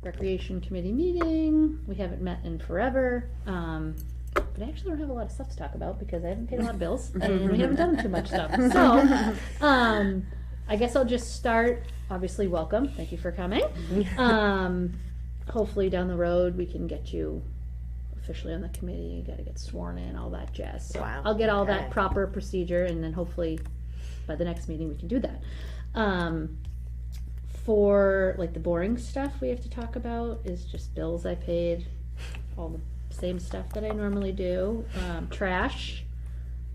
Recreation Committee meeting, we haven't met in forever, but I actually don't have a lot of stuff to talk about because I haven't paid a lot of bills and we haven't done too much stuff. So, I guess I'll just start, obviously welcome, thank you for coming. Hopefully down the road we can get you officially on the committee, you gotta get sworn in, all that jazz. So Wow. I'll get all Okay. that proper procedure and then hopefully by the next meeting we can do that. For like the boring stuff we have to talk about is just bills I paid, all the same stuff that I normally do. Trash,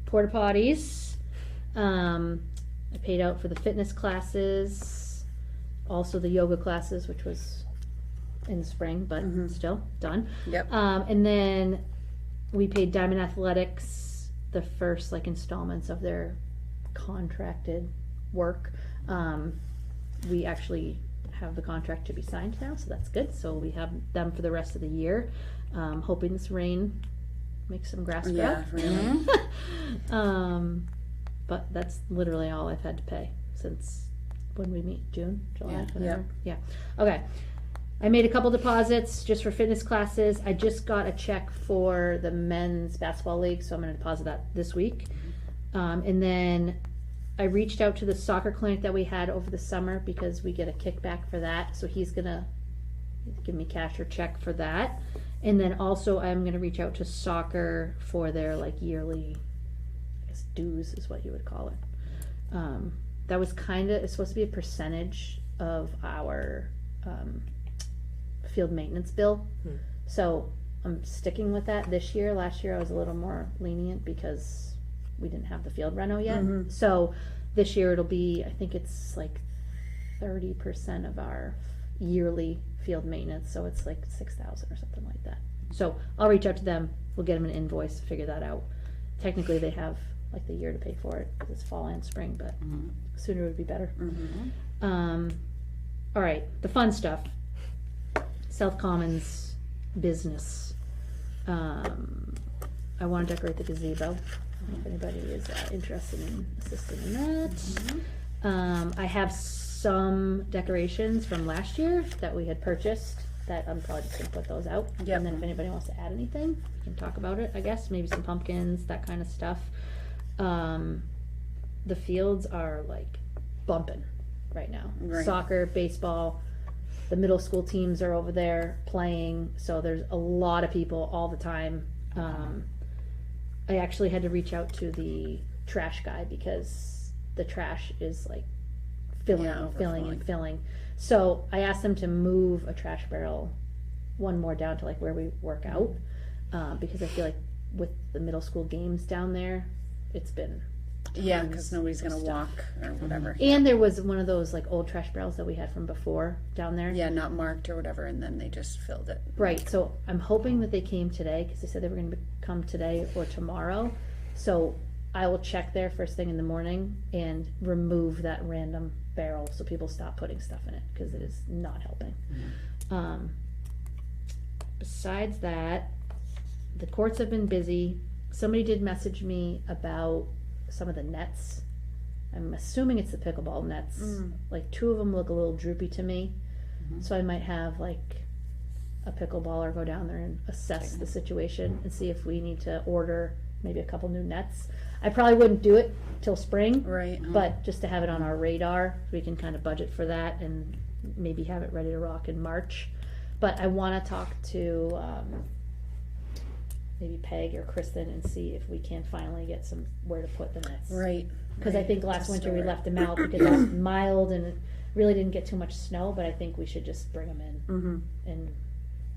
porta potties, I paid out for the fitness classes, also the yoga classes, which was in the spring, but still done. Yep. And then we paid Diamond Athletics the first like installments of their contracted work. We actually have the contract to be signed now, so that's good. So we have them for the rest of the year. Hoping this rain makes some grass grow. Yeah, really. But that's literally all I've had to pay since when we meet, June, July, whatever. Yeah. Okay. I made a couple deposits just for fitness classes. I just got a check for the men's basketball league, so I'm going to deposit that this week. And then I reached out to the soccer clinic that we had over the summer because we get a kickback for that. So he's gonna give me cash or check for that. And then also I'm gonna reach out to soccer for their like yearly, I guess dues is what you would call it. That was it's supposed to be a percentage of our field maintenance bill. So I'm sticking with that this year. Last year I was a little more lenient because we didn't have the field reno yet. So this year it'll be, I think it's like 30% of our yearly field maintenance. So it's like 6,000 or something like that. So I'll reach out to them. We'll get them an invoice, figure that out. Technically they have like the year to pay for it because it's fall and spring, but sooner would be better. All right, the fun stuff. South Commons business. I want to decorate the gazebo. If anybody is interested in assisting in that. I have some decorations from last year that we had purchased that I'm probably just gonna put those out. Yep. And then if anybody wants to add anything, we can talk about it, I guess, maybe some pumpkins, that kind of stuff. The fields are like bumping right now. Right. Soccer, baseball, the middle school teams are over there playing, so there's a lot of people all the time. I actually had to reach out to the trash guy because the trash is like filling and filling. So I asked them to move a trash barrel one more down to like where we work out, because I feel like with the middle school games down there, it's been Yeah, because nobody's gonna walk or whatever. And there was one of those like old trash barrels that we had from before down there. Yeah, not marked or whatever, and then they just filled it. Right, so I'm hoping that they came today, because they said they were gonna come today or tomorrow. So I will check there first thing in the morning and remove that random barrel so people stop putting stuff in it, because it is not helping. Besides that, the courts have been busy. Somebody did message me about some of the nets. I'm assuming it's the pickleball nets. Like 2 of them look a little droopy to me. So I might have like a pickleballer go down there and assess the situation and see if we need to order maybe a couple new nets. I probably wouldn't do it till spring, Right. but just to have it on our radar, we can kind of budget for that and maybe have it ready to rock in March. But I want to talk to maybe Peg or Kristen and see if we can finally get some where to put the nets. Right. Because I think last winter we left them out because it was mild and it really didn't get too much snow, but I think we should just bring them in. And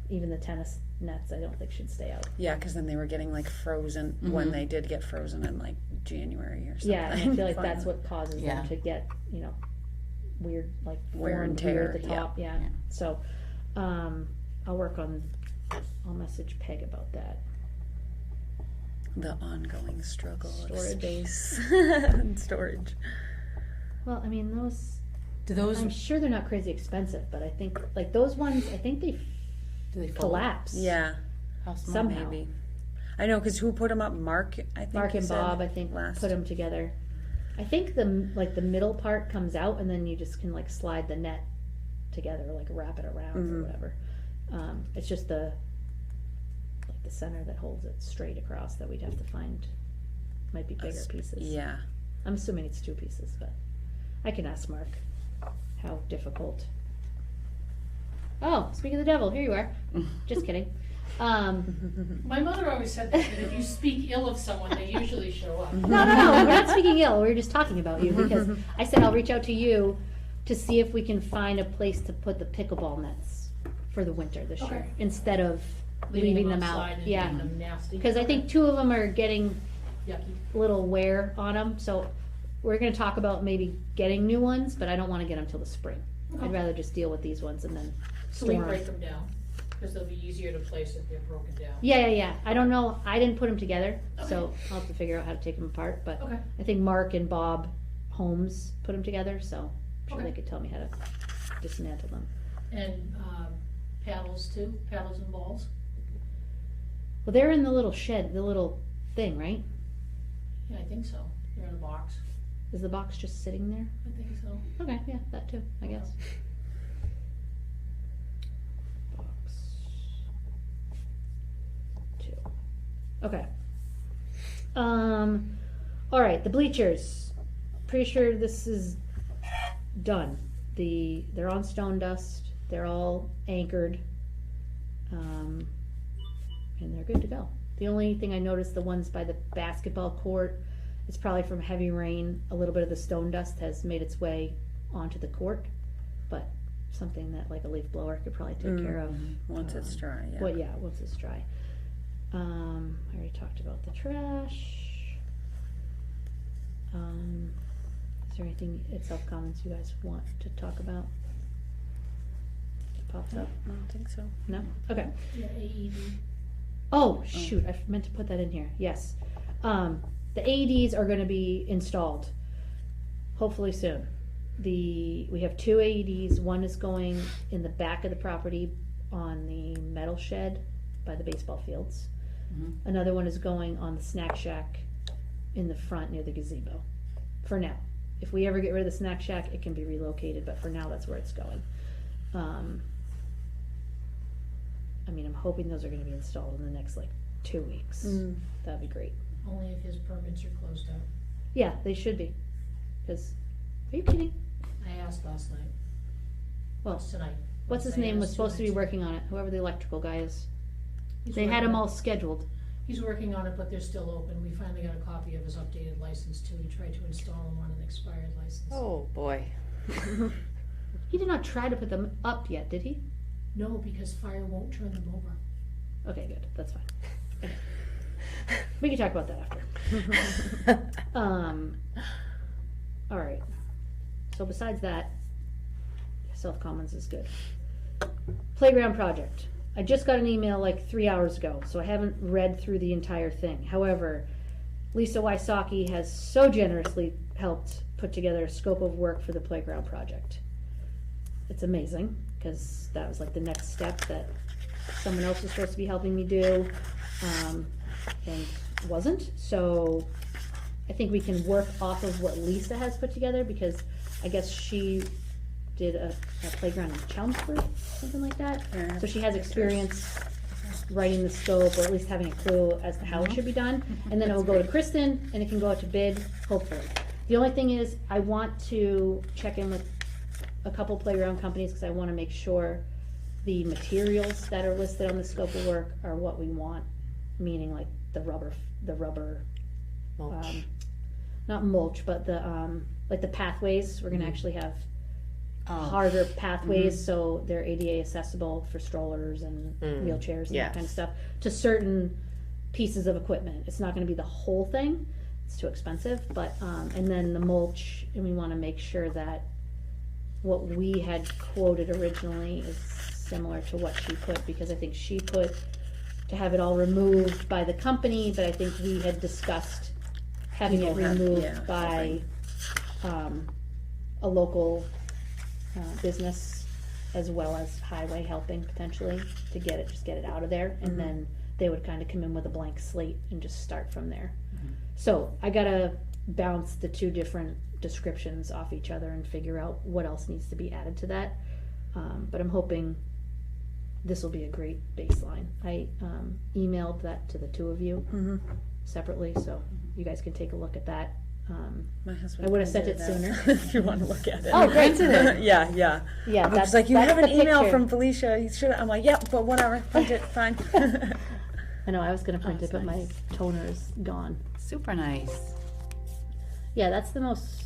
even the tennis nets, I don't think should stay out. Yeah, because then they were getting like frozen when they did get frozen in like January or something. Yeah, and I feel like that's what causes them to get, you know, weird, like Wear and tear tear, at the top. Yeah. So I'll message Peg about that. The ongoing struggle of Storage. space and storage. Well, I mean, Do those I'm sure they're not crazy expensive, but I think like those ones, I think they do they fold? collapse. Yeah, How small? Somehow. maybe. I know, because who put them up? Mark, I think. Mark you and said Bob, I think, last. put them together. I think the middle part comes out, and then you just can like slide the net together, like wrap it around or whatever. It's just the center that holds it straight across that we'd have to find, might be bigger pieces. Yeah. I'm assuming it's 2 pieces, but I can ask Mark how difficult. Oh, speak of the devil, here you are. Just kidding. My mother always said that if you speak ill of someone, they usually show up. No, we're not speaking ill. We were just talking about you because I said I'll reach out to you to see if we can find a place to put the pickleball nets for the winter this year Okay. instead of leaving them out. outside and Yeah, making them nasty. because I think 2 of them are getting Yucky. a little wear on them. So we're going to talk about maybe getting new ones, but I don't want to get them till the spring. I'd Okay. rather just deal with these ones and then So we store 'em. break them down, because they'll be easier to place if they're broken down. Yeah. I don't know. I didn't put them together, so Okay. I'll have to figure out how to take them apart. But Okay. I think Mark and Bob Holmes put them together, so I'm sure Okay. they could tell me how to dismantle them. And paddles too, paddles and balls. Well, they're in the little shed, the little thing, right? Yeah, I think so. They're in a box. Is the box just sitting there? I think so. Okay, yeah, that too, I guess. Box 2. Okay. All right, the bleachers. Pretty sure this is done. They're on stone dust. They're all anchored. And they're good to go. The only thing I noticed, the ones by the basketball court, it's probably from heavy rain. A little bit of the stone dust has made its way onto the court, but something that like a leaf blower could probably take care of. Once it's dry, yeah. Well, yeah, once it's dry. I already talked about the trash. Is there anything at South Commons you guys want to talk about? That popped up? I don't think so. No? Okay. Yeah, AED. Oh, shoot, I meant to put that in here, yes. The AEDs are gonna be installed, hopefully soon. We have 2 AEDs, one is going in the back of the property on the metal shed by the baseball fields. Another one is going on the snack shack in the front near the gazebo, for now. If we ever get rid of the snack shack, it can be relocated, but for now, that's where it's going. I mean, I'm hoping those are gonna be installed in the next, like, 2 weeks. That'd be great. Only if his permits are closed out. Yeah, they should be, cause, are you kidding? I asked last night. Well, What's tonight? What's his Wednesday, name it was supposed to be tonight. working on it, whoever the electrical guy is. He's They had working him on- all scheduled. He's working on it, but they're still open. We finally got a copy of his updated license too. He tried to install them on an expired license. Oh, boy. He did not try to put them up yet, did he? No, because fire won't turn them over. Okay, good, that's fine. Okay. We can talk about that after. Alright, so besides that, South Commons is good. Playground project. I just got an email like 3 hours ago, so I haven't read through the entire thing. However, Lisa Wysocki has so generously helped put together a scope of work for the playground project. It's amazing, because that was like the next step that someone else was supposed to be helping me do, and wasn't. So I think we can work off of what Lisa has put together, because I guess she did a playground in Chelmsford, something like that. Yeah. So she has experience writing the scope, or at least having a clue as to how it should be done. And then it will go to Kristen, and it can go out to bid, hopefully. The only thing is, I want to check in with a couple playground companies, because I want to make sure the materials that are listed on the scope of work are what we want, meaning like the rubber, Mulch. not mulch, but like the pathways. We're gonna actually have Oh. harder pathways, so they're ADA accessible for strollers and wheelchairs and that kind of Yes. stuff, to certain pieces of equipment. It's not gonna be the whole thing, it's too expensive, but, and then the mulch, and we wanna make sure that what we had quoted originally is similar to what she put, because I think she put to have it all removed by the company, but I think we had discussed having it People have- removed yeah, by, a local, business, as well as highway helping potentially, to get it out of there, and then they would kinda come in with a blank slate and just start from there. So, I gotta bounce the 2 different descriptions off each other and figure out what else needs to be added to that. But I'm hoping this will be a great baseline. I emailed that to the two of you separately, so you guys can take a look at that. My husband. I would have sent printed it that, sooner. if you want to look at it. Oh, great. Yeah. Yeah, I'm that's just like, you that's have an the email picture. from Felicia. You should. I'm like, yep, but whatever. Print it. Fine. I know I was gonna print it, that's but my nice. toner is gone. Super nice. Yeah, that's the most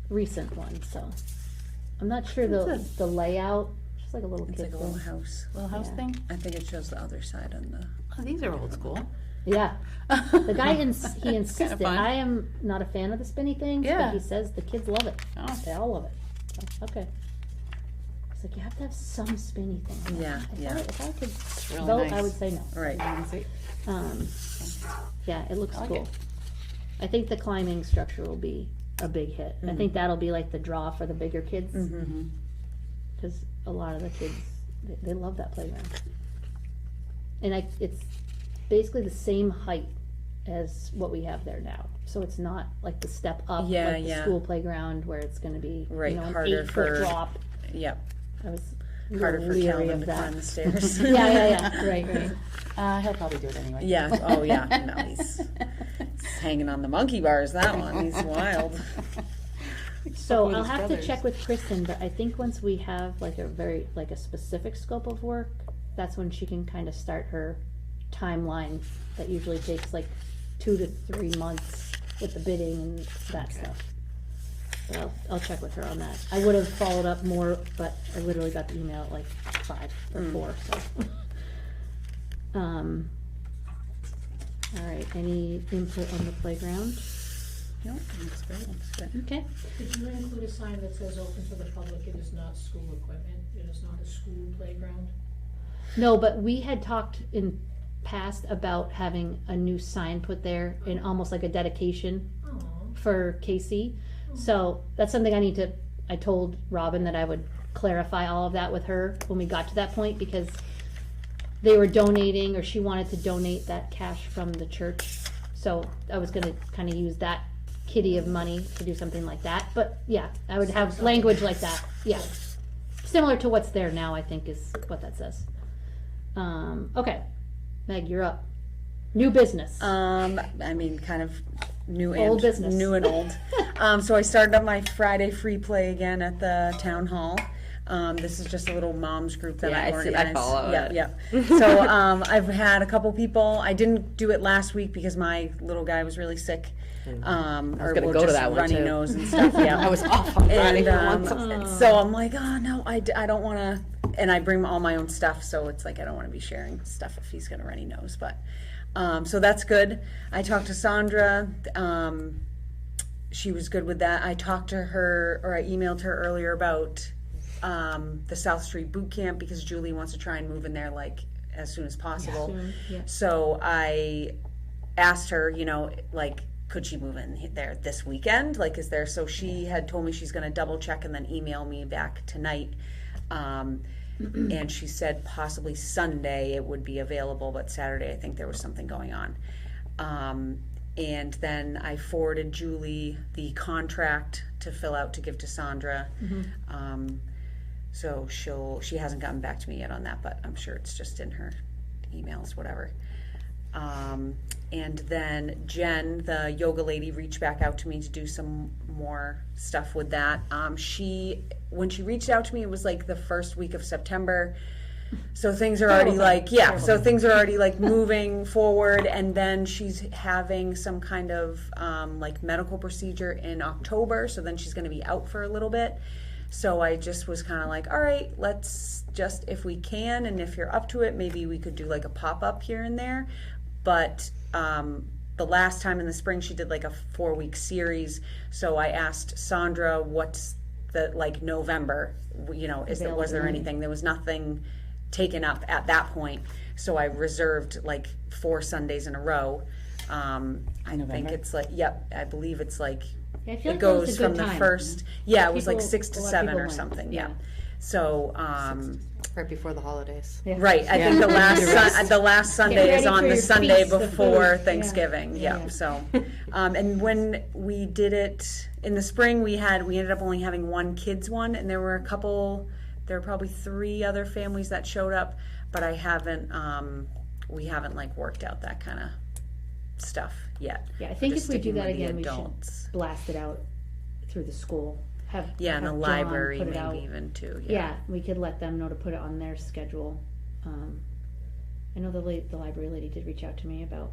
recent one. So I'm not sure the layout. Just like a little It's kid like a thing. little house. Little house Yeah. thing. I think it shows the other side on the. Oh, these are old school. Yeah, the guy he insisted. fun. I am not a fan of the spinny things, Yeah. but he says the kids love it. Oh. They all love it. So, okay. It's like you have to have some spinny thing. Yeah, If I could really vote, I nice. would say no. Right. Yeah, it looks I like cool. it. I think the climbing structure will be a big hit. I Mm-hmm. think that'll be like the draw for the bigger kids, Mm-hmm. because a lot of the kids they love that playground. And it's basically the same height as what we have there now, so it's not like the step up Yeah, like the yeah. school playground where it's going to be Right, an harder 8-foot for- drop. Yep. I was a Harder little for leery Calvin of to that. climb the stairs. Yeah, right. He'll probably do it anyway. Yeah. Oh yeah. No, he's hanging on the monkey bars. That one. He's wild. So with I'll his have to brothers. check with Kristen, but I think once we have like a specific scope of work, that's when she can kind of start her timeline. That usually takes like 2 to 3 months with the bidding and that stuff. But I'll check with her on that. I would have followed up more, but I literally got the email at like 5 or 4, so. All right, any input on the playground? No, looks great. Looks good. Okay. Did you include a sign that says open to the public, it is not school equipment, it is not a school playground? No, but we had talked in past about having a new sign put there in almost like a dedication Oh, for Casey. So that's something I told Robin that I would clarify all of that with her when we got to that point, because they were donating, or she wanted to donate that cash from the church. So I was gonna kind of use that kitty of money to do something like that. But yeah, I would have language like that. Yeah. Similar to what's there now, I think is what that says. Okay. Meg, you're up. New business. I mean, kind of new and Old business. new and old. So I started up my Friday free play again at the town hall. This is just a little moms group that Yeah, I I see- organized. I follow Yep, it. yep. So I've had a couple people. I didn't do it last week because my little guy was really sick. Or gonna well, go to just that one, runny too. nose and stuff. Yeah, I was off on Friday and for once. so I'm like, oh no, I don't want to. And I bring all my own stuff, so it's like I don't want to be sharing stuff if he's got a runny nose. But so that's good. I talked to Sandra. She was good with that. I talked to her, or I emailed her earlier about the South Street boot camp, because Julie wants to try and move in there like as soon as possible. Soon, yeah. So I asked her, like, could she move in there this weekend? Like, is there, so she had told me she's gonna double check and then email me back tonight. And she said possibly Sunday it would be available, but Saturday I think there was something going on. And then I forwarded Julie the contract to fill out to give to Sandra. So she hasn't gotten back to me yet on that, but I'm sure it's just in her emails, whatever. And then Jen, the yoga lady, reached back out to me to do some more stuff with that. When she reached out to me, it was like the first week of September. So things are already things are already like moving forward. And then she's having some kind of like medical procedure in October. So then she's going to be out for a little bit. So I just was kind of like, all right, let's just, if we can, and if you're up to it, maybe we could do like a pop-up here and there. But the last time in the spring, she did like a 4-week series. So I asked Sandra, what's the, like, November, was there anything? There was nothing taken up at that point. So I reserved like 4 Sundays in a row. I November? think it's like, I believe it's like, Yeah, I feel it like goes was a from good the time. first, it was like People- 6 to a lot of 7 people or went, something, yeah. So, Right before the holidays. Yeah. right, I think the last Sunday is ready on for the your Sunday feast of before food. Thanksgiving, Yeah. So, and when we did it in the spring, we ended up only having one kids one, and there were a couple there were probably 3 other families that showed up, but I haven't, we haven't like worked out that kind of stuff yet. Yeah, I We're think just if we do sticking that with the again, we adults. should blast it out through the school. Have Yeah, in the have John library put it out. maybe even too, Yeah, we could let them know to put it on their schedule. I know the library lady did reach out to me about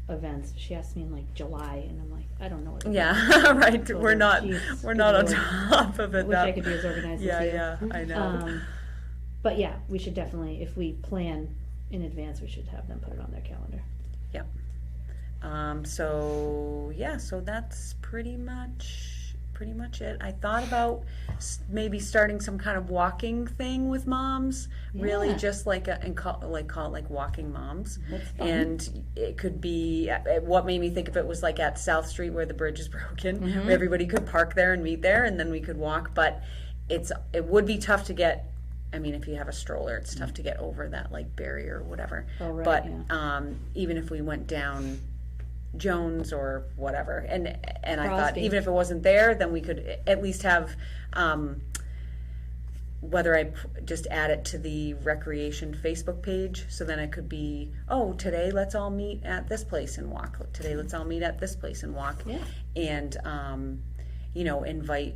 events. She asked me in like July, and I'm like, I don't know what. Yeah, right, So we're not, jeez, we're good not on Lord. top of I it. wish I could be as organized Yeah, as you. yeah, I know. But yeah, we should definitely, if we plan in advance, we should have them put it on their calendar. So yeah, so that's pretty much it. I thought about maybe starting some kind of walking thing with moms, really Yeah. just like call it like walking moms. That's fun. And it could be, what made me think of it was like at South Street where the bridge is broken, Mm-hmm. where everybody could park there and meet there, and then we could walk. But it would be tough to get. I mean, if you have a stroller, it's tough to get over that like barrier or whatever. Oh, right, But yeah. even if we went down Jones or whatever, and I thought Crosby. even if it wasn't there, then we could at least have whether I just add it to the recreation Facebook page, so then it could be, oh, today let's all meet at this place and walk. Today let's all meet at this place and walk. Yeah. And invite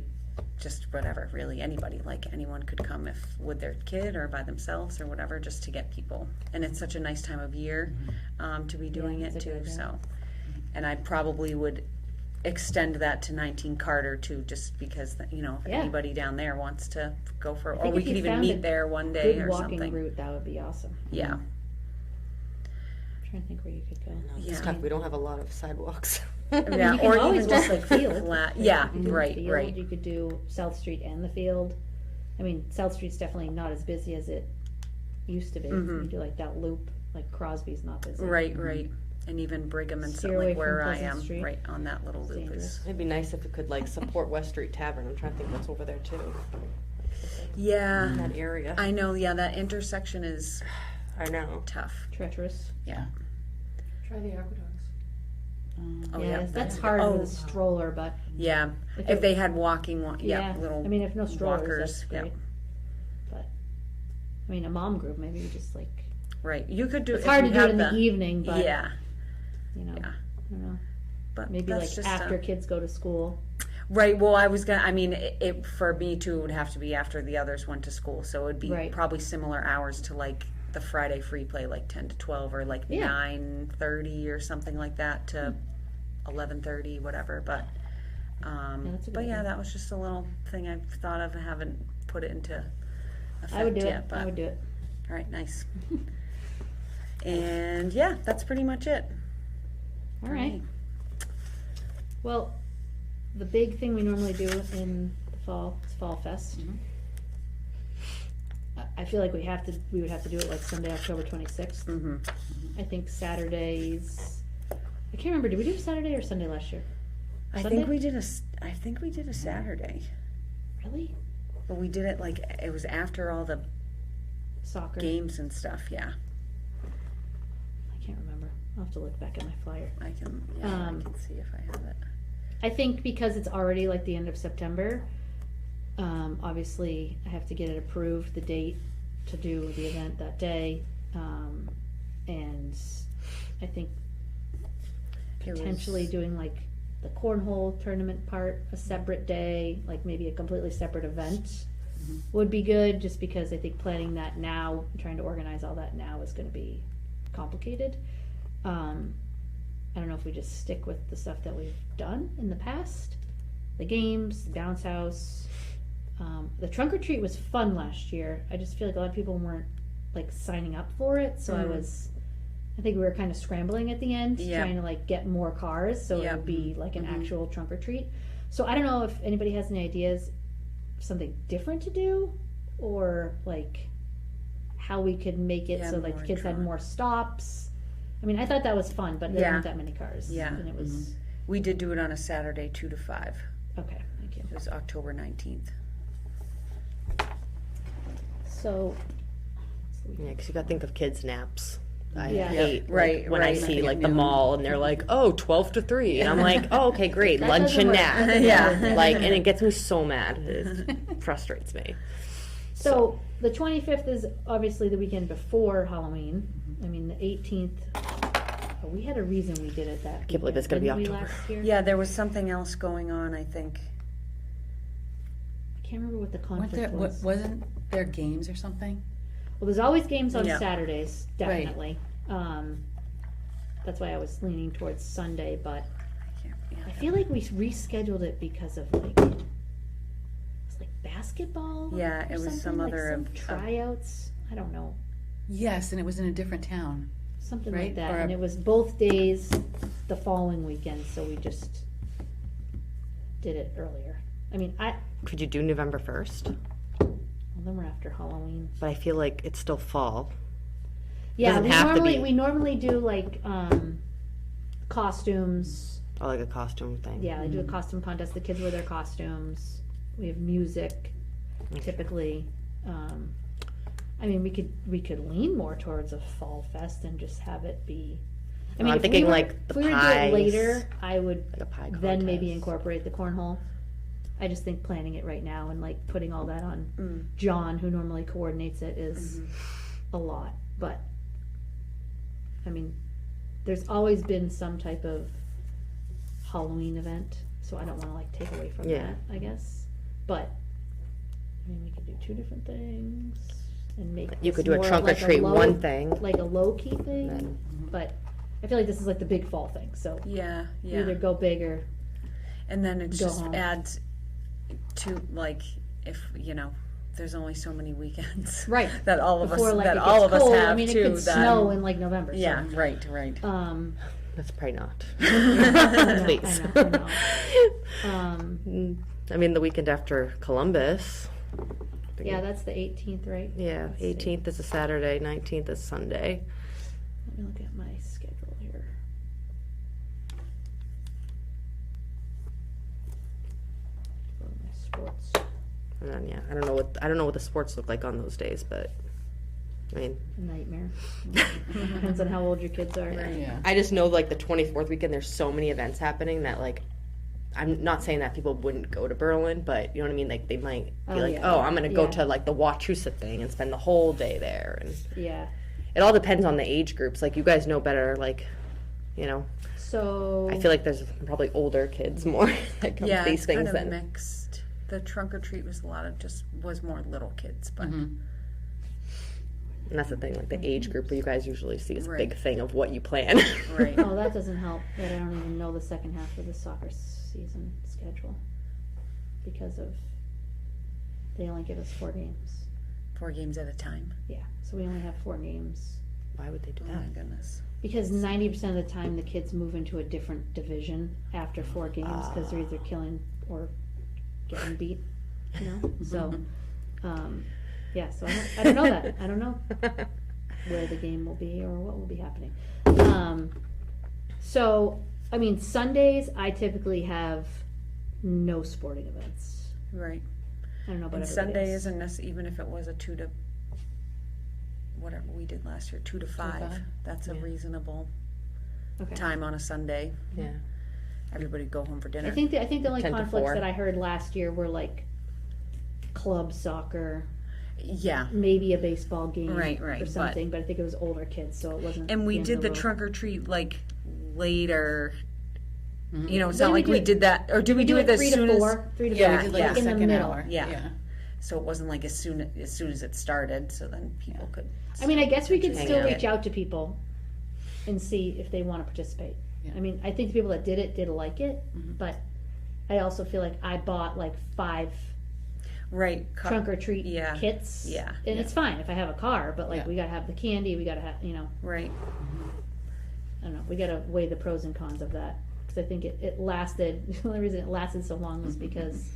just whatever, really anybody, like anyone could come if with their kid or by themselves or whatever, just to get people. And it's such a nice time of year to be doing Yeah, it it's a too. good idea. So, and I probably would extend that to 19 Carter too, just because if Yeah. anybody down there wants to go for, or think we if could you even found a meet there one day Good or walking something. route, that would be awesome. Yeah, I'm trying to think where you could go. It's Yeah. tough, we don't have a lot of sidewalks. yeah, You can or always even just walk like the field. flat. You Yeah, could do the right, field, right. You could do South Street and the field. I mean, South Street's definitely not as busy as it used to be. Mhm. You do like that loop, like Crosby's not busy. Right, right. And even Brigham and Steer stuff, away like from where I Pleasant am, Street. right on that little loop Dangerous. is. It'd be nice if it could like support West Street Tavern. I'm trying to think what's over there too. In Yeah, that area. I know. Yeah, that intersection is I know. tough. Treacherous. Yeah. Try the aqueducts. Oh, yeah, yeah. that's hard Oh. with a stroller, but Yeah. if If it- they had walking, little. I mean, if no strollers, walkers, that's yeah. great. But I mean, a mom group, maybe you just like. Right. You could do. It's if hard to you do it have in the evening, but Yeah. you know, Yeah. I don't know. But Maybe that's like just after kids go to school. Right. Well, I was gonna. I mean, it for me too. It would have to be after the others went to school, so it would be Right. probably similar hours to like the Friday free play, like 10 to 12, or like Yeah. 9:30 or something like that to 11:30, whatever. But that's a good but yeah, idea. that was just a little thing I thought of. I haven't put it into effect I would do yet. it. But I would do it. all right, nice. And yeah, that's pretty much it. All right. Well, the big thing we normally do in the fall is Fall Fest. I feel like we would have to do it like Sunday, October 26th. Mm-hmm. I think Saturdays. I can't remember. Did we do Saturday or Sunday last year? I Sunday? think we did a Saturday, Really? but we did it like it was after all the Soccer. games and stuff. Yeah, I can't remember. I'll have to look back at my flyer. I can. Yeah, I can see if I have it. I think because it's already like the end of September, obviously I have to get it approved, the date to do the event that day. And I think potentially doing like the cornhole tournament part a separate day, like maybe a completely separate event would be good, just because I think planning that now, trying to organize all that now is gonna be complicated. I don't know if we just stick with the stuff that we've done in the past, the games, the bounce house. The trunk or treat was fun last year. I just feel like a lot of people weren't like signing up for it, so I think we were kind of scrambling at the end, Yeah. trying to like get more cars, so it Yeah. would be like an actual trunk or treat. So I don't know if anybody has any ideas, something different to do, or like how we could make it Yeah, so like the more kids had trunk. more stops. I mean, I thought that was fun, but there Yeah. weren't that many cars. Yeah. And it was, We did do it on a Saturday, 2 to 5. okay, thank you. It was October 19th. So. Yeah, because you got to think of kids' naps. I Yeah. hate Right, when I right. see Nothing like at the noon. mall and they're like, oh, 12 to 3. And I'm like, oh, okay, great. That Lunch doesn't and work. nap. That doesn't Yeah. work. Like, and it gets me so mad. It frustrates me. So the 25th is obviously the weekend before Halloween. I mean, the 18th, we had a reason we did it that I can't believe it's gonna be didn't we, October. last year? Yeah, there was something else going on, I think. I can't remember what the Weren't there, conflict was. wasn't there games or something? Well, there's always games on Yeah. Saturdays, Right. definitely. That's why I was leaning towards Sunday, but I feel like we rescheduled it because of like, it's like basketball. Yeah, or it was some something, like other some of- tryouts. I don't know, Yes, and it was in a different town. something like Right, that, or and a- it was both days the following weekend, so we just did it earlier. I mean, Could you do November 1st? well, then we're after Halloween. But I feel like it's still fall. Yeah, Doesn't have to be. we normally do like costumes. Or like a costume thing. Yeah, they do a costume contest. The kids wear their costumes. We have music, typically. I mean, we could lean more towards a fall fest and just have it be. I mean, I'm if thinking we were, like the if we were to do pies. it later, I would Like a pie then maybe contest. incorporate the cornhole. I just think planning it right now and like putting all that on Mm. John, who normally coordinates it, is Mm-hmm. a lot. But I mean, there's always been some type of Halloween event, so I don't want to like take away from Yeah. that, I guess. But I mean, we could do two different things and make You this could do a more trunk or like treat low- one thing. like a low key thing. Then- But I feel like this is like the big fall thing, so Yeah, you either yeah. go big or And then it Go just home. adds to, like, if, there's only so many weekends. right That all of us, before like that it all gets of cold. us have I mean, it too, could then. snow in like November. Yeah, So. right, right. That's probably not. I know, Please. I know. I mean, the weekend after Columbus. Yeah, that's the 18th, right? Yeah, Let's see. 18th is a Saturday, 19th is Sunday. Let me look at my schedule here. Go to my sports. And then yeah, I don't know what the sports look like on those days, but I mean, Nightmare. Depends on how old your kids are. Yeah. I just know like the 24th weekend there's so many events happening that like I'm not saying that people wouldn't go to Berlin, but you know what I mean? Like they might be Oh, like, yeah. oh, I'm gonna go Yeah. to like the Wachusett thing and spend the whole day there, and Yeah. it all depends on the age groups. Like you guys know better, like you know. So I feel like there's probably older kids more that come Yeah, to these it's things kind of than. mixed. The trunk or treat was was more little kids, but And that's the thing, like the age group where you guys usually see this Right. big thing of what you plan. right. oh, that doesn't help. That I don't even know the second half of the soccer season schedule because of they only give us 4 games. 4 games at a time. Yeah, so we only have 4 games. Why would they do Oh that? my goodness. Because 90% of the time the kids move into a different division after 4 games because they're either killing or getting beat, you know? So, yeah, so I don't know that. I don't know where the game will be or what will be happening. So, I mean, Sundays I typically have no sporting events. Right. I don't know about And everybody Sunday else. isn't even if it was a 2 to whatever we did last year, 2 to 5. 5. That's a Yeah. reasonable Okay. time on a Sunday. Yeah. Everybody go home for dinner. I think the only 10 to conflicts 4. that I heard last year were like club soccer, yeah. maybe a baseball game Right, or but- something, but I think it was older kids, so it wasn't. And we end did of the road. trunk or treat like later. Mhm. You know, it's When not we like we do it- did that, or did we do it as 3 soon to as? 4, 3 to 4, Yeah, We did like yeah. the in the second middle. hour. Yeah. So it wasn't like as soon as it started, so then people could. I mean, I guess we could Hang still out. reach out to people and see if they want to participate. Yeah. I mean, I think the people that did like it, Mm-hmm. but I also feel like I bought like 5 Right. trunk or treat yeah, kits. yeah, And it's fine if I have a car, but like Yeah. we gotta have the candy, we gotta have, Right. I don't know, we gotta weigh the pros and cons of that. Because I think it lasted, the only reason it lasted so long was because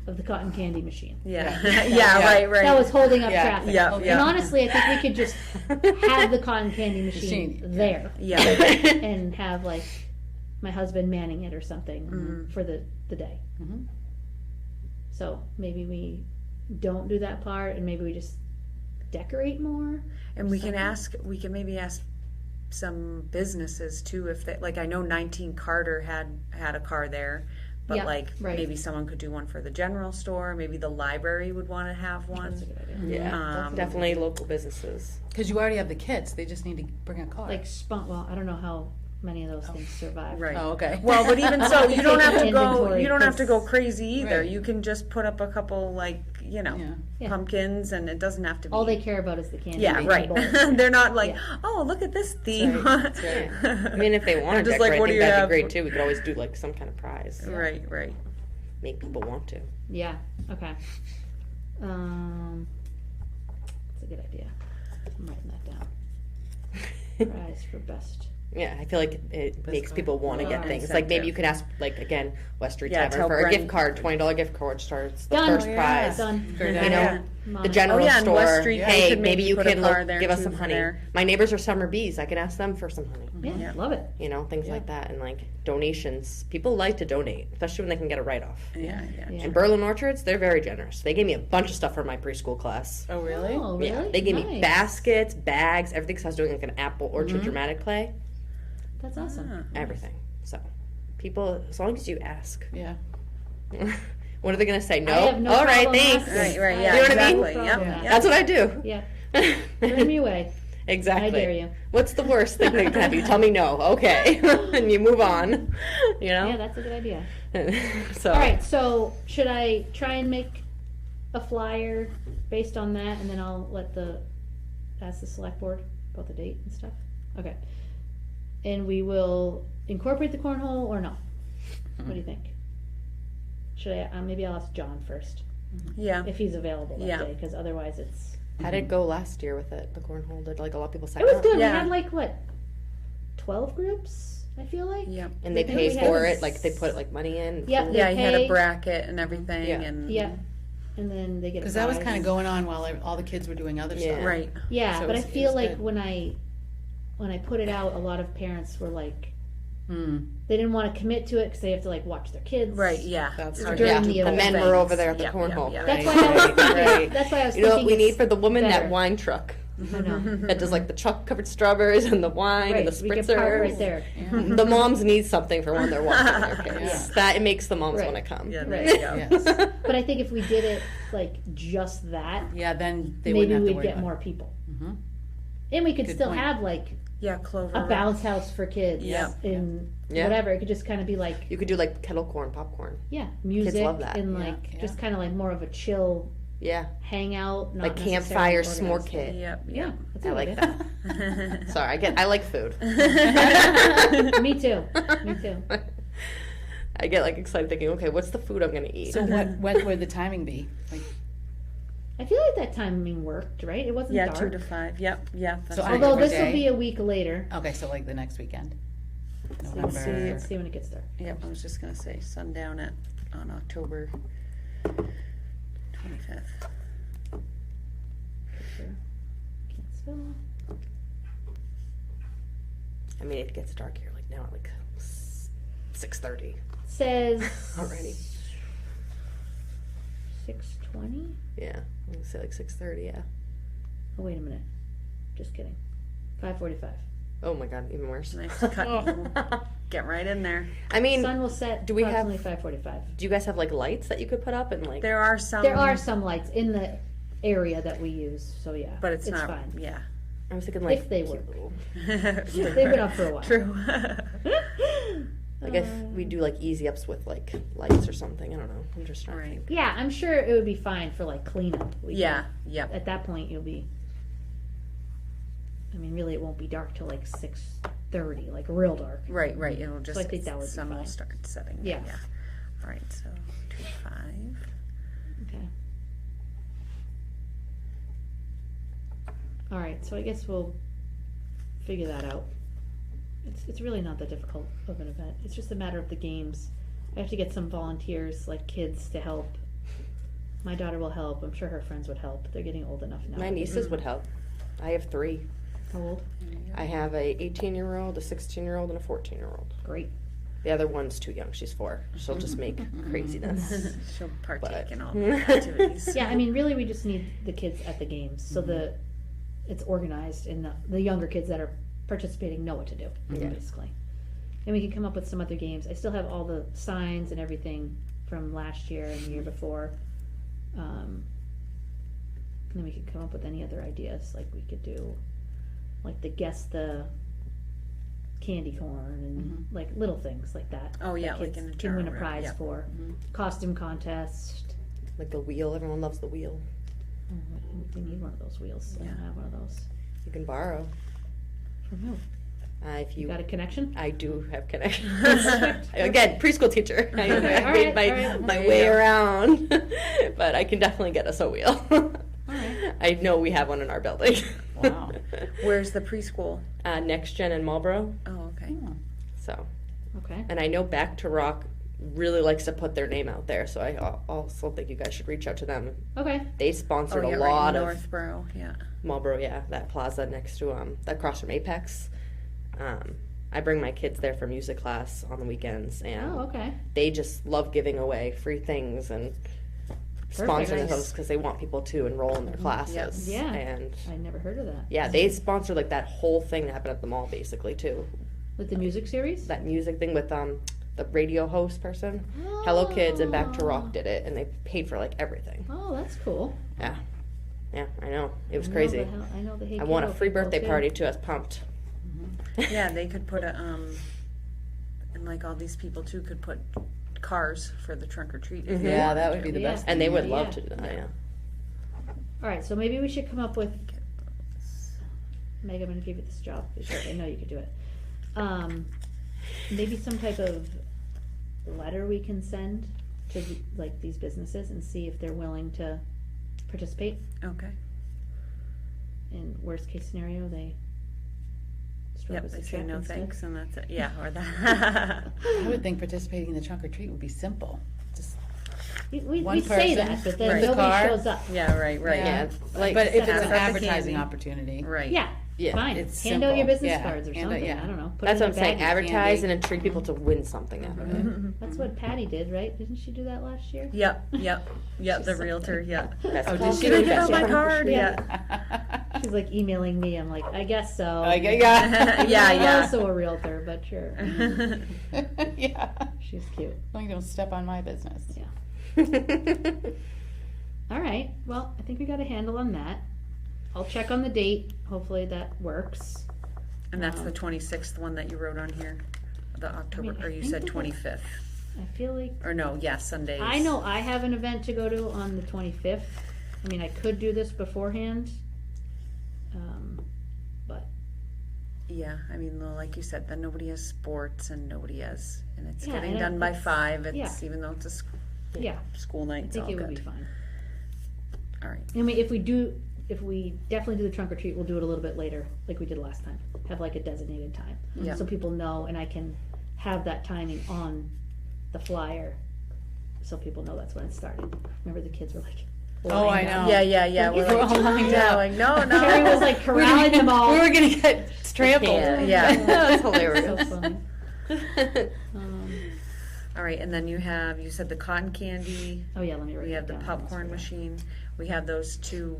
of the cotton candy machine. Yeah. Yeah. yeah. Right. Right. That was holding up Yeah, traffic. yeah, And yeah. honestly, I think we could just have the cotton candy machine Machine, there yeah. and have like my husband manning it or something Mm-hmm. for the day. Mhm. So maybe we don't do that part and maybe we just decorate more. And we can something. we can maybe ask some businesses too if they, like I know 19 Carter had a car there, but Yeah, like right. maybe someone could do one for the general store. Maybe the library would want to have one. That's a good idea. Yeah, definitely local businesses. Because you already have the kids, they just need to bring a car. Like well, I don't know how many of those things survive. Right. Oh, okay. Well, but even so, you don't have to go. Inventory, You don't have to go 'cause- crazy either. Right. You can just put up a couple, like Yeah. Yeah. pumpkins, and it doesn't have to be. All they care about is the candy. Yeah, and right. the bowls. They're not like, Yeah. oh, look at this theme. That's right. I mean, if they want to Just decorate, like, what I do think you that'd have? be great too. We could always do like some kind of prize. Right, right. Make people want to. Yeah. Okay. That's a good idea. I'm writing that down. Prize for best. Yeah, I feel like it makes card. people want to get Oh, things. Like maybe incentive. you could ask, like again, West Street Yeah, Tavern tell for a Bren- gift card, $20 gift card starts the Done. first Oh, yeah. prize. Done. Good You idea. know, Yeah. the general Oh, yeah, and store. West Street, they Hey, could maybe maybe you put a can car there give us too some for honey. their- My neighbors are summer bees. I can ask them for some honey. Yeah, Yeah. love it. You know, things Yeah. like that, and like donations. People like to donate, especially when they can get a write-off. Yeah, yeah. Yeah. And Berlin Orchards, they're very generous. They gave me a bunch of stuff for my preschool class. Oh, really? Oh, really? Yeah, they gave me Nice. baskets, bags, everything. Because I was doing like an apple orchard Mm-hmm. dramatic play, That's awesome. everything. So, people, as long as you ask, Yeah. what are they gonna say? I No. have no All right, problem thanks. asking. Right, right, I yeah, You know what I mean? no exactly. problem Yep, asking. yep. That's what I do. Yeah. Turn me away. Exactly. I dare you. What's the worst thing that can happen? You tell me no. Okay, and you move on. You Yeah, know. that's a good idea. So. All right, so should I try and make a flyer based on that, and then I'll ask the select board about the date and stuff? Okay. And we will incorporate the cornhole or not? What do you think? Should I, maybe I'll ask John first, Yeah. if he's available that Yeah. day, because otherwise it's. How did it go last year with it? The cornhole? Did like a lot of people sign It was up? good, we Yeah. had like, what, 12 groups, I feel like? Yep. And they I think pay we had for a it, like they put like money in. Yep. food? Yeah, They he had pay- a bracket and everything, Yeah. and Yeah, and then they get a Because that was prize. kind of going on while all the kids were doing other Yeah. stuff. right. Yeah, So but I it's- feel it's like good. when I put it out, a lot of parents were like, Mm. they didn't want to commit to it because they have to like watch their kids. Right, yeah. That's It's hard. During Yeah, the the event. men were over there at the Yep, cornhole. yep, yep. That's why I was thinking. Right. That's why I was You know what thinking we need it's for the woman? better. That wine truck I know. that does like the chocolate covered strawberries and the wine Right, and the we could park right spritzers. there. The moms need something for when they're watching their kids. Yeah. That it makes the moms Right. want to come. Yeah, Right. there you go. Yes. But I think if we did it like just that, Yeah, then they maybe wouldn't have to we'd worry get about more people. Mhm. And we could Good still point. have like Yeah, Clover. a bounce house for kids Yeah. and Yeah. whatever. It could just kind of be like, You could do like kettle corn, popcorn. yeah, music love that. and Yeah, like yeah. just kind of like more of a chill Yeah, hangout, not like necessarily campfire organized. s'more kit. Yep, Yeah, yep. that's a I good like idea. that. Sorry, I like food. Me too. Me too. I get like excited thinking, okay, what's the food I'm gonna eat? So when would the timing be? Like, I feel like that timing worked, right? It wasn't Yeah, dark. 2 to 5. Yep, yeah. That's So right. Although Every this will day? be a week later. okay, so like the next weekend. Let's November. see, let's see when it gets dark. Yep, I was just gonna say sundown on October 25th. Can't spell. I mean, it gets dark here like now at like 6:30 Says already. 6:20. Yeah, I'm gonna say like 6:30. Yeah. Oh wait a minute. Just kidding. 5:45. Oh my god, even worse. Nice cut. Get right in there. I mean, Sun will set do we have- approximately 5:45. do you guys have like lights that you could put up and like? There are some. There are some lights in the area that we use, so yeah. but it's not. fine. Yeah. I was thinking like If they cute work. little- They've been up for a while. True. Like if we do like easy ups with like lights or something. I don't know. I'm just trying to Right. think. Yeah, I'm sure it would be fine for like cleanup. We Yeah. Yep. At that point, you'll be. I mean, really, it won't be dark till like 6:30, like real dark. Right. Right. It'll just. I think that would be sun will fine. start setting. Yeah. Yeah. All right. So 2 to 5. Okay. All right, so I guess we'll figure that out. It's really not that difficult of an event. It's just a matter of the games. I have to get some volunteers, like kids, to help. My daughter will help. I'm sure her friends would help. They're getting old enough now. My nieces would help. I have 3. How old? I have a 18-year-old, a 16-year-old, and a 14-year-old. Great. The other one's too young. She's 4. She'll just make craziness. She'll partake But- in all the activities. Yeah, I mean, really, we just need the kids at the games so it's organized and the younger kids that are participating know what to do, Yeah. basically. and we can come up with some other games. I still have all the signs and everything from last year and the year before. And then we could come up with any other ideas, like we could do, like the guess the candy corn and like little things like that. Oh, yeah, that like kids in a can win a jar, prize yeah. for. Costume contest. Like the wheel, everyone loves the wheel. Oh, we need one of those wheels. I don't have one of those. You can borrow. From who? If You you, got a connection? I do have connections. Again, preschool teacher. I Okay, made all right. my There you way go. around, but I can definitely get us a wheel. right. I know we have one in our building. Wow. Where's the preschool? Next Gen in Marlboro. Oh, okay. So, Okay. and I know Back to Rock really likes to put their name out there, so I also think you guys should reach out to them. Okay. They sponsored Oh, yeah, a right in lot of Northborough, yeah. Marlboro, yeah, that plaza next to that across from Apex. I bring my kids there for music class on the weekends, and Oh, okay. they just love giving away free things and sponsoring Nice. those because they want people to enroll in their classes. Yeah. And I never heard of that. yeah, they sponsor like that whole thing that happened at the mall basically too. With the music series? That music thing with the radio host person. Hello Kids and Back to Rock did it, and they paid for like everything. Oh, that's cool. Yeah, yeah, I know it was I know crazy. I know the Hey I won a Kiddo free people, birthday too. party too. I was pumped. Yeah, they could put and like all these people too could put cars for the trunk or treat. if they Yeah, wanted that would to. be the Yeah. best. And they would Yeah. love to do that. Yeah. All right, so maybe we should come up with. Meg, I'm going to give you this job because I know you could do it. Maybe some type of letter we can send to like these businesses and see if they're willing to participate. Okay. In worst case scenario, they. stroke Yep, us they a say check no instead. thanks and that's it. Yeah, or that. I would think participating in the trunk or treat would be simple. Just We One say person, that, but then right. nobody car. shows up. Yeah, right, right. Yeah. Like, but if it's Ask an for the advertising candy. opportunity, Right. Yeah, Yeah. fine. It's Hand out your simple. business Yeah. cards or Hand out- something. yeah. I don't know. Put that's it what I'm in a saying. baggie. Advertise candy. and intrigue people to win something out of it. That's what Patty did, right? Didn't she do that last year? Yep, yep, yep, She's the something. realtor, yeah. Best Oh, call did she? Can I to get out my best card? Yeah. She's like emailing me. I'm like, I guess so. yeah. Yeah, I'm yeah. also a realtor, but sure. Yeah. She's cute. Long don't step on my business. Yeah. All right. Well, I think we got a handle on that. I'll check on the date. Hopefully that works. And that's the 26th one that you wrote on here, the October, I or you think said that 25th, I feel like or no, yeah, Sundays. I know I have an event to go to on the 25th. I mean, I could do this beforehand. But Yeah, I mean, well, like you said, then nobody has sports and nobody has, and it's Yeah, getting and done by it's- 5. It's yeah. even though it's a yeah, school night, I it's think all it would be good. fine. All right. I mean, if we definitely do the trunk or treat, we'll do it a little bit later, like we did last time. Have like a designated time. Yeah. So people know, and I can have that timing on the flyer, so people know that's when it started. Remember the kids were like, Oh, I lined up. know. Yeah, yeah, yeah. Like, We're it's like, all lined yeah, up. like no, no. Terry was like corralling them all. We were gonna get trampled. Yeah. That's So hilarious. funny. Um, All right, and then you said the cotton candy. oh yeah, let me write We have that the down. popcorn machine. We have those 2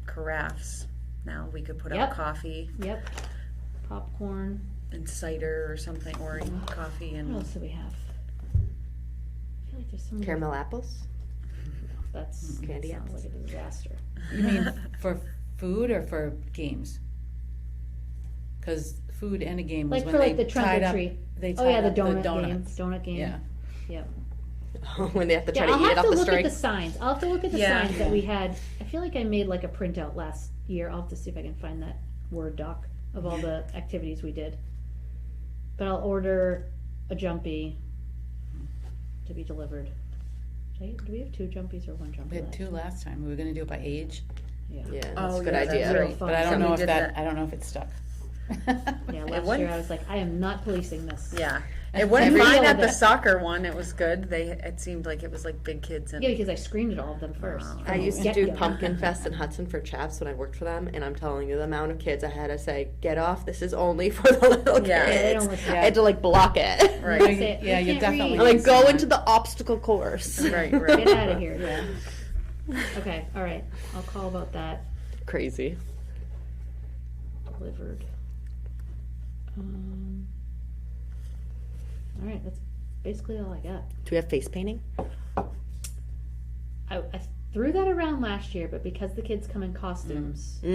carafes. Now we could put Yep. out coffee Yep. Popcorn. and cider or something, or coffee What and else do we have? I feel like there's some Caramel apples. That's Candy that sounds apples. like a disaster. You mean for food or for games? Because food and a game was Like when for they like the trunk tied or up. treat. They Oh yeah, tied the up donut game. donuts. Donut game. Yeah. Yep. When they have to try Yeah, I'll to eat it have off to the look at string. the signs. I'll have to look at the Yeah. signs that we had. I feel like I made like a printout last year. I'll have to see if I can find that Word doc of all the activities we did. But I'll order a jumpy to be delivered. Do we have 2 jumpies or 1 jumpy? We had last 2 year? last time. We were gonna do it by age, Yeah. Yeah, that's Oh, a good yeah, that's idea. right. Fun. but I don't Somebody know if did that. that. I don't know if it stuck. Yeah, last wouldn't- year I was like, I am not policing this. yeah. It went Every fine year at with the it. soccer one. It was good. It seemed like it was like big kids and Yeah, because I screamed at all of them first. Wow. I from used to the do get-go. Pumpkin Fest in Hudson for Chaps when I worked for them, and I'm telling you, the amount of kids I had to say, "Get off! This is only for the little Yeah. kids." They don't listen. I had to like block it. Right. They say, Yeah, "You you can't definitely read." I'm like, go Yeah. into the obstacle course. right, Get right. out of here. Yeah. Okay. All right. I'll call about that. Crazy. Delivered. All right, that's basically all I got. Do we have face painting? I threw that around last year, but because the kids come in costumes, I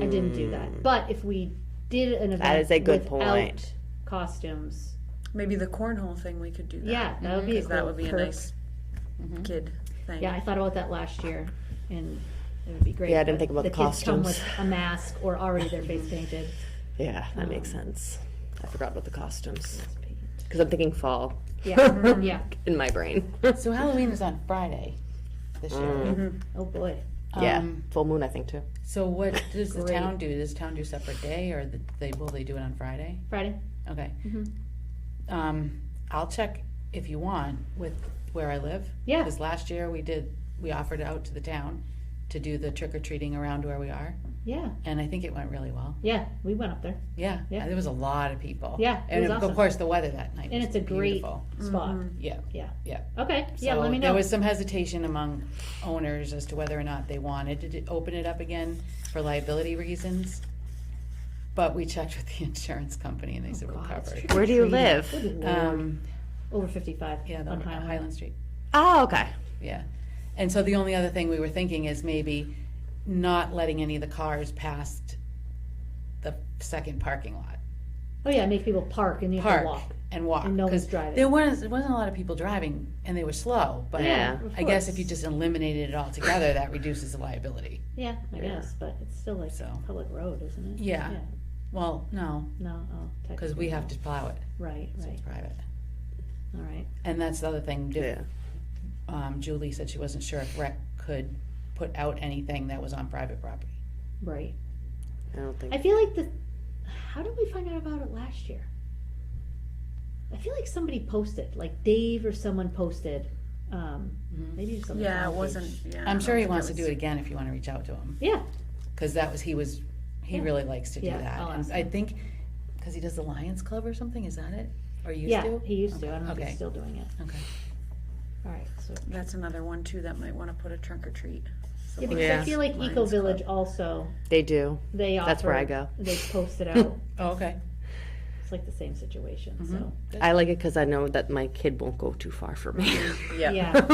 didn't do that. But if we did an event That is a good without point. costumes, Maybe the cornhole thing, we could do that. yeah, that would be a Because that cool would be a perk. nice kid thing. Yeah, I thought about that last year, and it would be great. Yeah, I didn't but think about the kids come with costumes. a mask or already their face painted. Yeah, that makes sense. I forgot about the costumes. Face paint. Because I'm thinking fall. Yeah, yeah. In my brain. So Halloween is on Friday this year. Oh boy. Yeah, Um, full moon, I think, too. So what does the Great. town do? Does the town do a separate day, or will they do it on Friday? Friday. Okay. Mhm. I'll check if you want with where I live. Yeah. Because last year we offered out to the town to do the trick or treating around where we are, Yeah, and I think it went really well. yeah. We went up there, Yeah. Yeah. There was a lot of people. Yeah, it And was of awesome. course the weather that night and was it's a great beautiful. spot. Yeah. Yeah. Yeah. Okay. Yeah. So Let me know. there was some hesitation among owners as to whether or not they wanted to open it up again for liability reasons. But we checked with the insurance company and they said we're God, it's covered. tricky. Where do you Treating. live? Good Lord. Over 55. Yeah, on Highland Street. Oh, okay. Yeah. And so the only other thing we were thinking is maybe not letting any of the cars past the second parking lot. Oh yeah, make people park and you have Park to walk. and walk. And no one's 'cause driving. There wasn't a lot of people driving and they were slow, but Yeah. of I guess course. if you just eliminated it altogether, that reduces the liability. Yeah, I guess, but it's still like So. a public road, isn't it? Yeah. Well, no, No, oh, because we technically have not. to plow it. Right, So right. it's private. All right. And that's the other thing. Yeah. Julie said she wasn't sure if rec could put out anything that was on private property. Right. I don't think. I feel like how did we find out about it last year? I feel like somebody posted, like Dave or someone posted, maybe just on the Yeah, town it page. wasn't, yeah. I I'm don't sure he think wants to was- do it again if you want to reach out to him. Yeah, Because he Yeah. really likes to do Yeah, that. I'll And ask I him. think, because he does the Lions Club or something, is that it? Or used yeah, to? he used to. I don't know if Okay. he's still doing it. Okay. All right, so. That's another one too that might want to put a trunk or treat. Yeah, because Yeah. I feel like Lions Eco Club. Village also, They do. they offer. That's where I go. They post it out. Oh, okay. It's like the same situation, so. I like it because I know that my kid won't go too far for me. Yeah.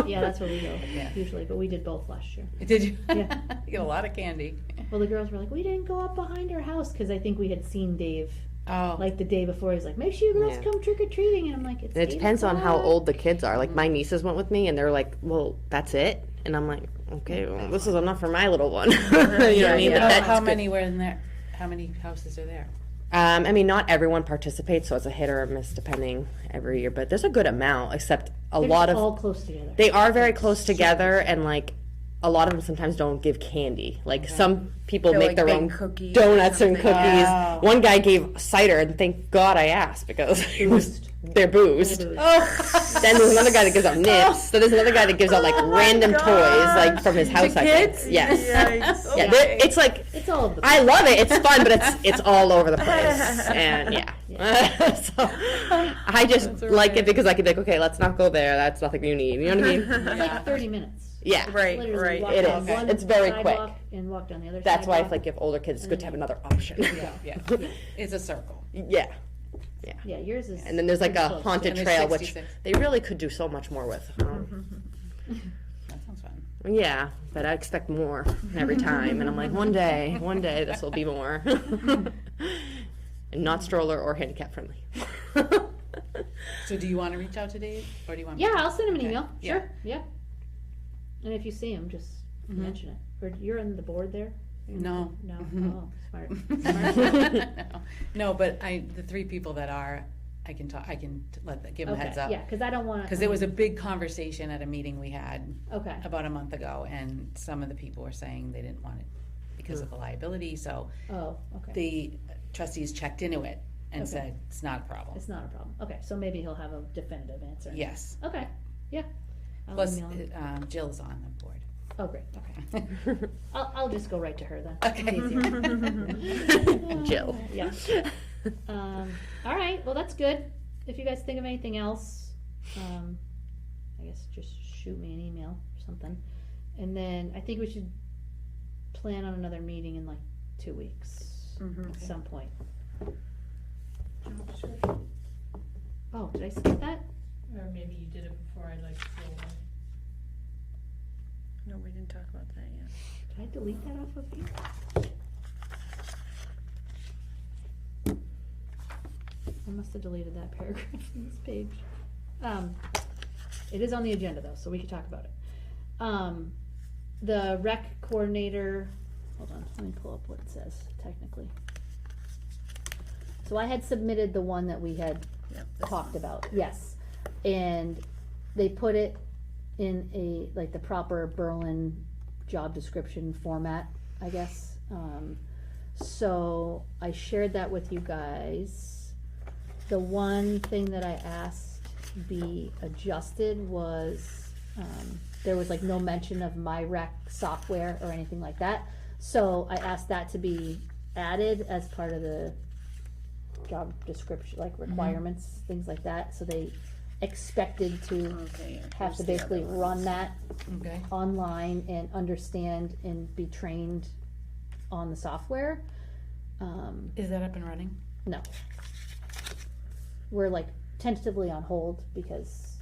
Yeah, that's where we go Yeah. usually, but we did both last year. Did you? Yeah. You get a lot of candy. Well, the girls were like, we didn't go up behind our house, because I think we had seen Dave, Oh. like the day before, he's like, make sure you girls Yeah. come trick-or-treating, and I'm like, it's And it 8 depends on how o'clock. old the kids are. Like my nieces went with me, and they're like, "Well, that's it," and I'm like, "Okay, well, this is enough for my little one." You know what I mean? Yeah. But that's How good. many were in there? How many houses are there? I mean, not everyone participates, so it's a hit or a miss depending every year. But there's a good amount, except a They're lot just of all close together. they are very close together, and like a lot of them sometimes don't give candy. Like some people They'll, make like, their bake own cookies or donuts and something. cookies. Oh. One guy gave cider, and thank God I asked because it was they're boozed. Booze. Then there's another guy that gives out nips. So there's another guy that gives out like Oh my random toys, gosh. like from his house. I kids? think. Yes. Yikes. Yeah, Okay. it's like It's all of the. I love it. It's fun, but it's all over the place, and yeah. So I just That's like right. it because I can be like, okay, let's not go there. That's nothing you need. You know what I mean? It's like 30 minutes. Yeah. Right, Literally right. walk It down is. one It's very sidewalk quick. And walk down the other That's why sidewalk. if like you have older kids, it's good to have another option. Yeah. It's a circle. Yeah. Yeah, yours is. And then there's like a pretty close, haunted And there's trail, which 66. they really could do so much more with. That sounds fun. Yeah, but I expect more every time, and I'm like, one day this will be more, and not stroller or handicap friendly. So do you want to reach out to Dave, or do you want? Yeah, I'll send him an Okay. email. Yeah. Sure. Yeah. And if you see him, just mention it. Or you're on the board there? No. No. Mhm. Oh, smart. No, but the three people that are, I can give them a heads Okay. up. Yeah, because I don't want to. Because there was a big conversation at a meeting we had Okay. about a month ago, and some of the people were saying they didn't want it because of the liability, so Oh, okay. the trustees checked into it and Okay. said, it's not a problem. It's not a problem. Okay, so maybe he'll have a definitive answer. Yes. Okay. Yeah. I'll Plus, email him. Jill's on the board. Oh, great. Okay. I'll just go right to her then. Okay. It's easier. Jill. Yeah. All right. Well, that's good. If you guys think of anything else, I guess just shoot me an email or something. And then I think we should plan on another meeting in like 2 weeks Mhm. at some point. Oh, did I skip that? Or maybe you did it before, I'd like to throw one. No, we didn't talk about that yet. Did I delete that off of here? I must have deleted that paragraph from this page. It is on the agenda though, so we can talk about it. The rec coordinator, hold on, let me pull up what it says technically. So I had submitted the one that we had Yep. talked about, yes. And they put it in like the proper Berlin job description format, I guess. So I shared that with you guys. The one thing that I asked be adjusted was, there was like no mention of MyRec software or anything like that. So I asked that to be added as part of the job description, like requirements, things like that. So they expected to Okay. have here's to the basically other run ones. that Okay. online and understand and be trained on the software. Is that up and running? No. We're like tentatively on hold because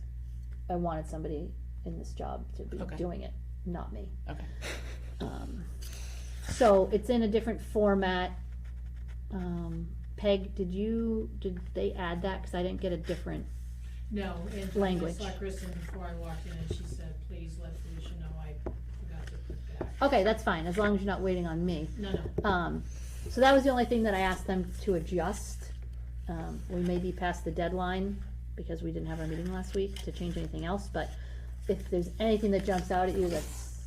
I wanted somebody in this job to be Okay. doing it, not me. Okay. So it's in a different format. Peg, did they add that? Cause I didn't get a different, No, and Language. I saw Kristen before I walked in and she said, please let Felicia know I forgot to put that. okay, that's fine, as long as you're not waiting on me. No. So that was the only thing that I asked them to adjust. We may be past the deadline because we didn't have our meeting last week to change anything else, but if there's anything that jumps out at you that's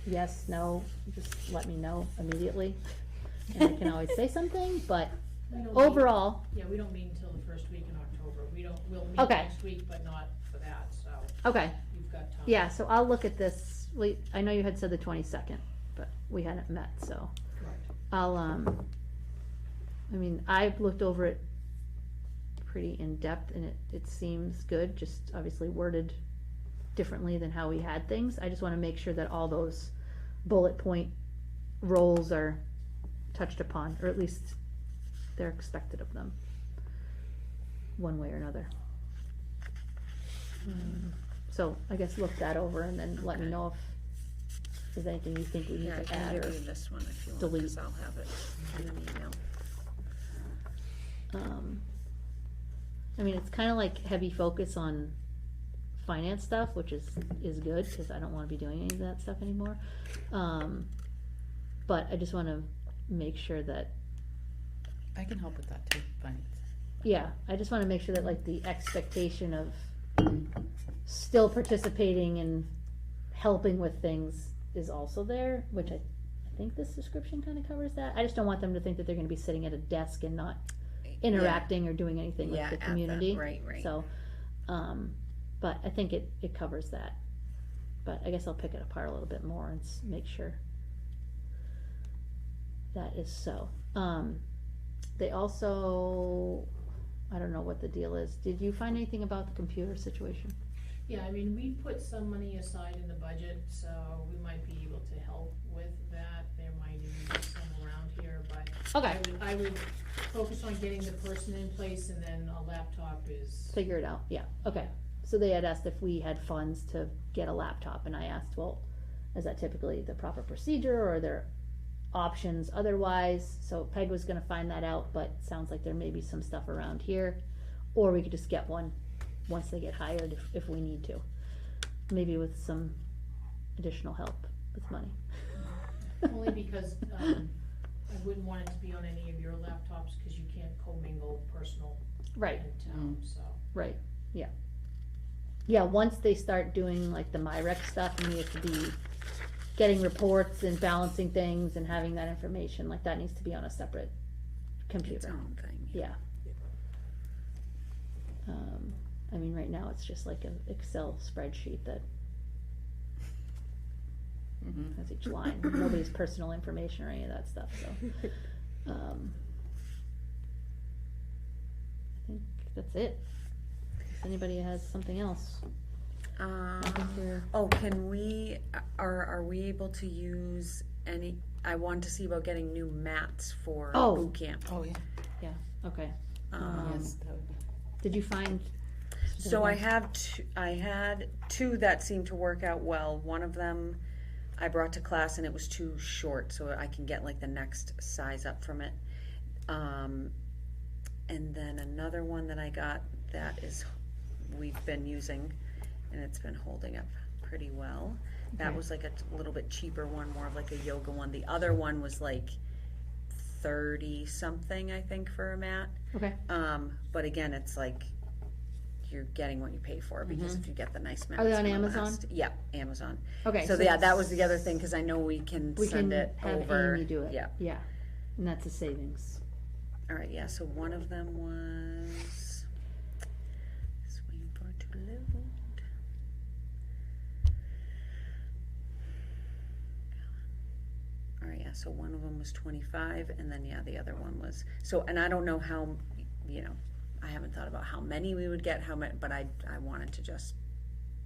yes, no, just let me know immediately. And I can always say something, but We don't overall, meet- Yeah, we don't meet until the first week in October. We'll meet Okay. next week, but not for that, so okay, you've got time. yeah, so I'll look at this, I know you had said the 22nd, but we hadn't met, so. Correct. I'll, I mean, I've looked over it pretty in depth and it seems good, just obviously worded differently than how we had things. I just wanna make sure that all those bullet point roles are touched upon, or at least they're expected of them, one way or another. So I guess look that over and then let me Okay. know if there's anything you think we need Yeah, I to can add give or. you this one if you want, delete. because I'll have it in an email. I mean, it's kinda like heavy focus on finance stuff, which is good, cause I don't wanna be doing any of that stuff anymore. But I just wanna make sure that, I can help with that too, finance. yeah, I just wanna make sure that like the expectation of still participating and helping with things is also there, which I think this description kinda covers that. I just don't want them to think that they're gonna be sitting at a desk and not interacting or doing anything with Yeah, the at the- community. right, right. So, but I think it covers that. But I guess I'll pick it apart a little bit more and make sure that is so. They also, I don't know what the deal is. Did you find anything about the computer situation? Yeah, I mean, we put some money aside in the budget, so we might be able to help with that. There might even be some around here, but Okay, I would focus on getting the person in place and then a laptop is. figure it out, yeah, okay. So they had asked if we had funds to get a laptop, and I asked, well, is that typically the proper procedure, or are there options otherwise? So Peg was gonna find that out, but it sounds like there may be some stuff around here, or we could just get one once they get hired if we need to. Maybe with some additional help with money. Only because, I wouldn't want it to be on any of your laptops, cause you can't commingle personal Right, and town, so. right, yeah. Yeah, once they start doing like the MyRec stuff and we have to be getting reports and balancing things and having that information, like that needs to be on a separate Its computer, own thing. yeah. I mean, right now it's just like an Excel spreadsheet that Mm-hmm. has each line, nobody's personal information or any of that stuff, so. I think that's it. If anybody has something else, I think we're, Oh, can we, are we able to use any, I want to see about getting new mats for Oh. boot camp. Oh, yeah, okay. Um, yes, that would be. Did you find? So I had two that seemed to work out well. One of them I brought to class and it was too short, so I can get like the next size up from it. And then another one that I got that is we've been using and it's been holding up pretty well. That Okay. was like a little bit cheaper one, more of like a yoga one. The other one was like 30 something, I think, for a mat. Okay. But again, it's like you're getting what you pay for, because if you get the nice mat, Are they it's on gonna Amazon? last. Yeah, Amazon. Okay. So yeah, that was the other thing, because I know we can we send can it have over. Amy do it. Yeah. Yeah. And that's a savings. All right. Yeah. So one of them was swing for to load. All right. Yeah. So one of them was 25, and then yeah, the other one was so. And I don't know how, you know, I haven't thought about how many we would get, how many, but I wanted to just,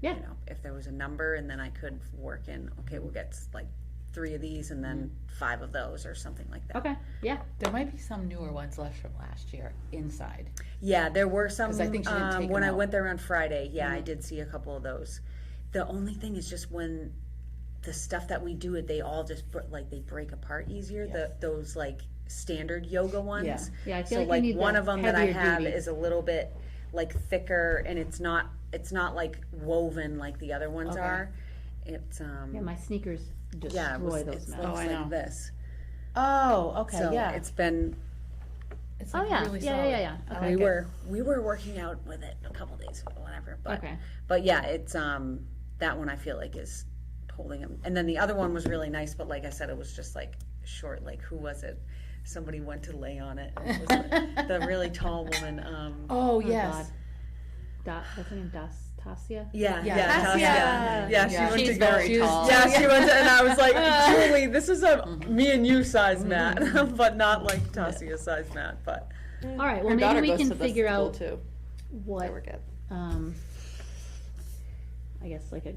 Yeah. you know, if there was a number, and then I could work in. Okay, we'll get like 3 of these, and then 5 of those, or something like that. Okay. Yeah. There might be some newer ones left from last year inside. Yeah, there were some. 'Cause I think she didn't take when them I out. went there on Friday. Yeah, I did see a couple of those. The only thing is just when the stuff that we do it, they all just like they break apart easier. Yes. Those like standard yoga ones. Yeah. Yeah. I feel So like, like you need one the of them that I heavier have duty. is a little bit like thicker, and it's not like woven like the other ones Okay. are. It's Yeah, my sneakers destroy yeah, it was, those it mats. looks I know. like this. Oh, okay, So yeah. it's been It's Oh like yeah. really Yeah. solid. Yeah. I Okay. like it. we were working out with it a couple days ago, whatever. But Okay. But yeah, it's that one I feel like is holding him. And then the other one was really nice, but like I said, it was just like short. Like who was it? Somebody went to lay on it. It was the really tall woman. Oh, Oh, yes. God. What's her name? Yeah, Yeah. yeah, Tassia. yeah. She Yeah. went She's to go. very tall. Yeah, she went to, and I was like, Julie, this is a me and you size mat, but not like Tassia's size mat. But All right. Well, Her maybe daughter we goes can to the figure school out too. what. I work at. I guess like a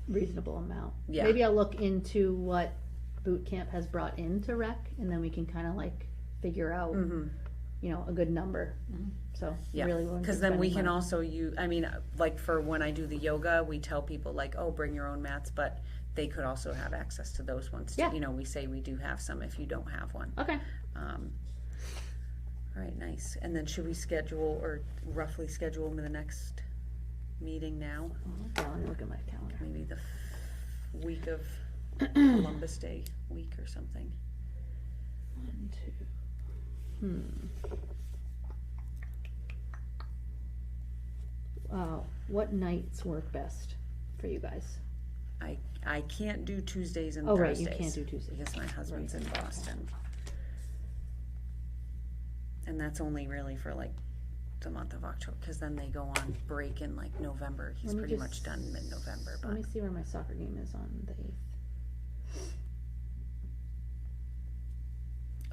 reasonable amount. Yeah. Maybe I'll look into what boot camp has brought into rec, and then we can kind of like figure out, you know, a good number. So yeah, really, we're because then we spending can money. also use. I mean, like for when I do the yoga, we tell people like, oh, bring your own mats, but they could also have access to those ones. Too. Yeah. You know, we say we do have some if you don't have one. Okay. All right, nice. And then should we schedule or roughly schedule them to the next meeting now? Yeah, let me look at my calendar. Maybe the week of Columbus Day week or something. 1, 2. What nights work best for you guys? I can't do Tuesdays and Oh, right, Thursdays. you can't do Tuesdays. Because my husband's in Boston. And that's only really for like the month of October, because then they go on break in like November. He's Let me pretty just- much done mid-November, Let but me see where my soccer game is on the 8th.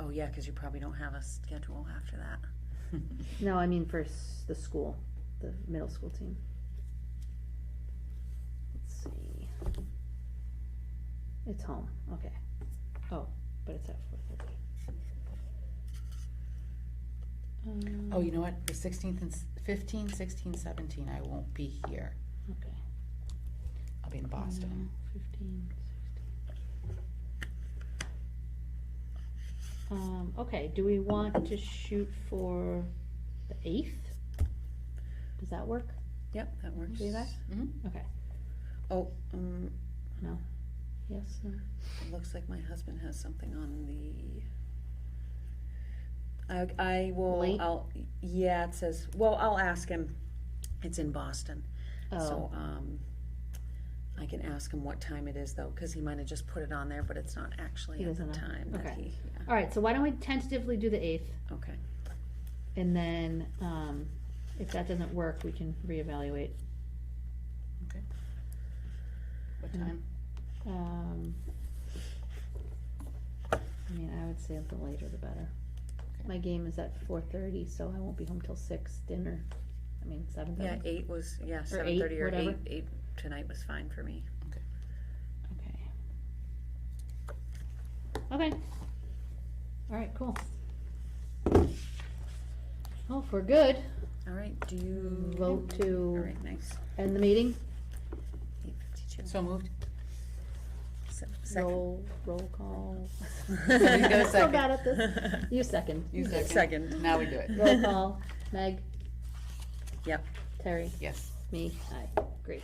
oh yeah, because you probably don't have a schedule after that. No, I mean for the school, the middle school team. Let's see. It's home. Okay. Oh, but it's at 4:30. Oh, you know what? The 16th and 15, 16, 17, I won't be here. Okay. I'll be in Boston. 15, 16. Okay, do we want to shoot for the 8th? Does that work Yep, that works. for you guys? Mhm. Okay. Oh, No? Yes? No? it looks like my husband has something on the. I will. Late? Yeah, it says. Well, I'll ask him. It's in Boston, Oh, so I can ask him what time it is though, because he might have just put it on there, but it's not actually He at the doesn't know. time that Okay. he. Yeah. all right, so why don't we tentatively do the 8th? Okay. And then, if that doesn't work, we can reevaluate. What time? I mean, I would say the later the better. Okay. My game is at 4:30, so I won't be home till 6, dinner, 7:30. Yeah, 8 was 8, 7:30 or whatever. 8 tonight was fine for me. Okay. Okay. All right, cool. Well, if we're good, All right, do you? Vote All to right, nice. end the meeting? 8:52. So moved. Second. Roll call. Somebody go So second. bad at this. You second. You second. Second. Now we do it. Roll call. Meg, Yep. Terry, Yes. me, aye. Great.